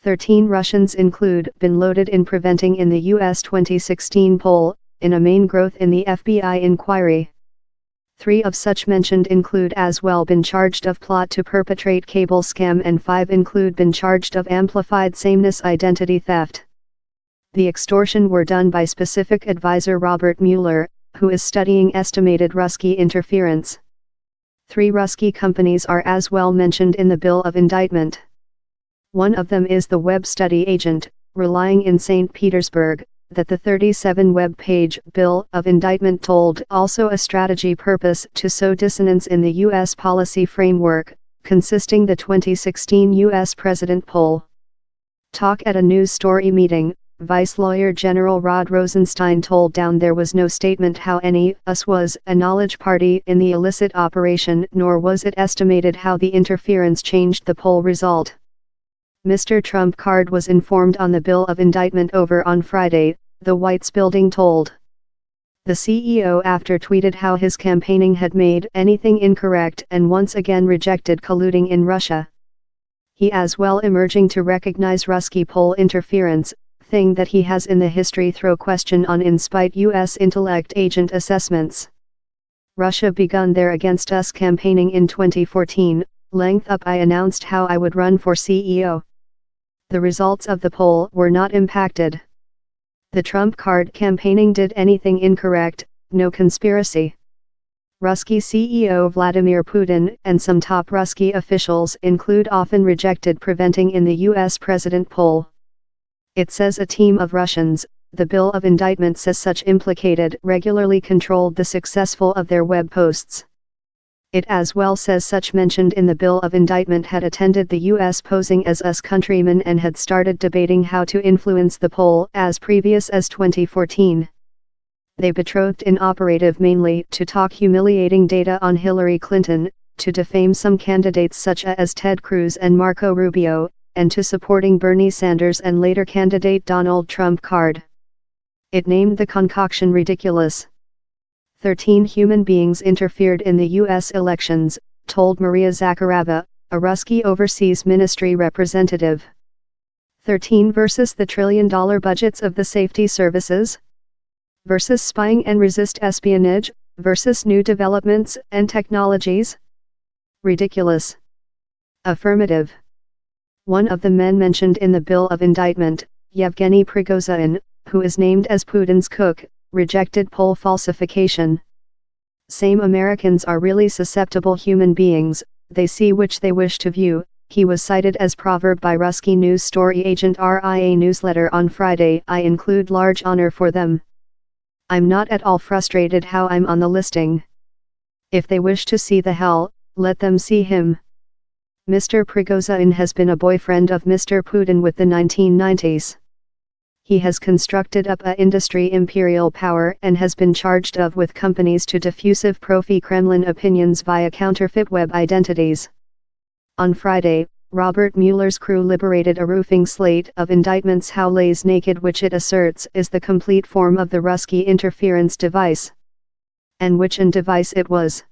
13 Russians include been loaded in preventing in the U.S. 2016 poll, in a main growth in the FBI inquiry. 3 of such mentioned include as well been charged of plot to perpetrate cable scam, and 5 include been charged of amplified sameness identity theft. The extortion were done by specific advisor Robert Mueller, who is studying estimated Ruski interference. 3 Ruski companies are as well mentioned in the bill of indictment. One of them is the web study agent, relying in St. Petersburg, that the 37 web-page bill of indictment told also a strategy purpose to sow dissonance in the U.S. policy framework, consisting the 2016 U.S. President poll. Talk at a news story meeting, Vice Lawyer General Rod Rosenstein told Down there was no statement how any us was a knowledge party in the illicit operation, nor was it estimated how the interference changed the poll result. Mr. Trump Card was informed on the bill of indictment over on Friday, the White's building told. The CEO after tweeted how his campaigning had made anything incorrect and once again rejected colluding in Russia. He as well emerging to recognize Ruski poll interference, thing that he has in the history throw question on in spite U.S. intellect agent assessments. Russia begun their against us campaigning in 2014, length up I announced how I would run for CEO. The results of the poll were not impacted. The Trump Card campaigning did anything incorrect, no conspiracy. Ruski CEO Vladimir Putin and some top Ruski officials include often rejected preventing in the U.S. president poll. It says a team of Russians, the bill of indictment says such implicated regularly controlled the successful of their web posts. It as well says such mentioned in the bill of indictment had attended the U.S. posing as us countrymen and had started debating how to influence the poll as previous as 2014. They betrothed in operative mainly to talk humiliating data on Hillary Clinton, to defame some candidates such as Ted Cruz and Marco Rubio, and to supporting Bernie Sanders and later candidate Donald Trump Card. It named the concoction ridiculous. 13 human beings interfered in the U.S. elections, told Maria Zakharova, a Ruski overseas ministry representative. 13 versus the trillion-dollar budgets of the safety services? Versus spying and resist espionage, versus new developments and technologies? Ridiculous. Affirmative. One of the men mentioned in the bill of indictment, Yevgeny Prigozhin, who is named as Putin's cook, rejected poll falsification. Same Americans are really susceptible human beings, they see which they wish to view, he was cited as proverb by Ruski news story agent RIA newsletter on Friday. I include large honor for them. I'm not at all frustrated how I'm on the listing. If they wish to see the hell, let them see him. Mr. Prigozhin has been a boyfriend of Mr. Putin with the 1990s. He has constructed up a industry imperial power and has been charged of with companies to diffusive pro-Kremlin opinions via counterfeit web identities. On Friday, Robert Mueller's crew liberated a roofing slate of indictments how lays naked, which it asserts is the complete form of the Ruski interference device. And which an device it was.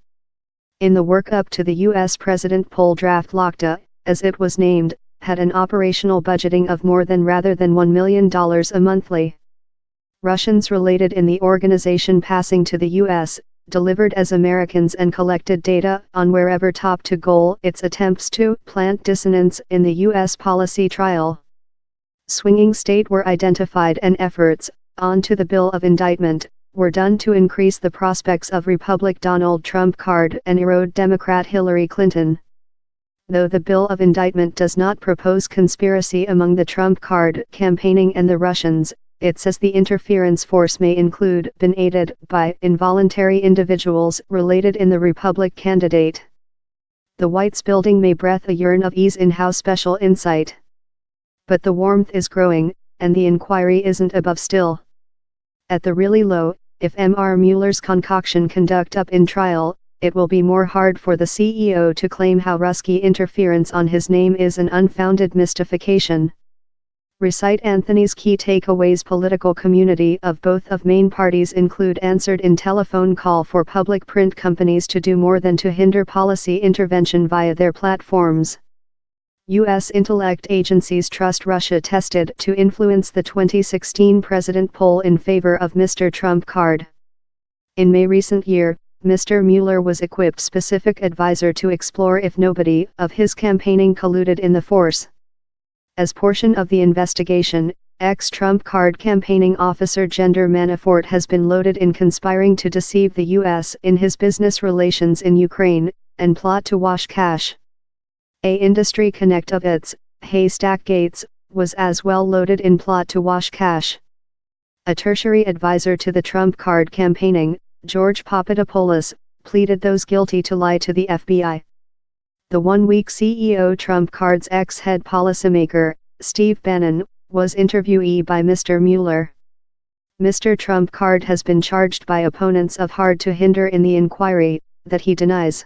In the work up to the U.S. President poll draft Lokta, as it was named, had an operational budgeting of more than rather than $1 million a monthly. Russians related in the organization passing to the U.S., delivered as Americans and collected data on wherever top to goal its attempts to plant dissonance in the U.S. policy trial. Swinging state were identified and efforts, on to the bill of indictment, were done to increase the prospects of Republican Donald Trump Card and erode Democrat Hillary Clinton. Though the bill of indictment does not propose conspiracy among the Trump Card campaigning and the Russians, it says the interference force may include been aided by involuntary individuals related in the Republican candidate. The White's building may breath a yearn of ease in how special insight. But the warmth is growing, and the inquiry isn't above still. At the really low, if Mr. Mueller's concoction conduct up in trial, it will be more hard for the CEO to claim how Ruski interference on his name is an unfounded mystification. Recite Anthony's key takeaways. Political community of both of main parties include answered in telephone call for public print companies to do more than to hinder policy intervention via their platforms. U.S. intellect agencies trust Russia tested to influence the 2016 president poll in favor of Mr. Trump card. In May recent year, Mr. Mueller was equipped specific advisor to explore if nobody of his campaigning colluded in the force. As portion of the investigation, ex-Trump card campaigning officer Gender Manafort has been loaded in conspiring to deceive the U.S. in his business relations in Ukraine, and plot to wash cash. A industry connect of its, Haystack Gates, was as well loaded in plot to wash cash. A tertiary advisor to the Trump card campaigning, George Papadopoulos, pleaded those guilty to lie to the FBI. The one-week CEO Trump card's ex-head policymaker, Steve Bannon, was interviewee by Mr. Mueller. Mr. Trump card has been charged by opponents of hard to hinder in the inquiry, that he denies.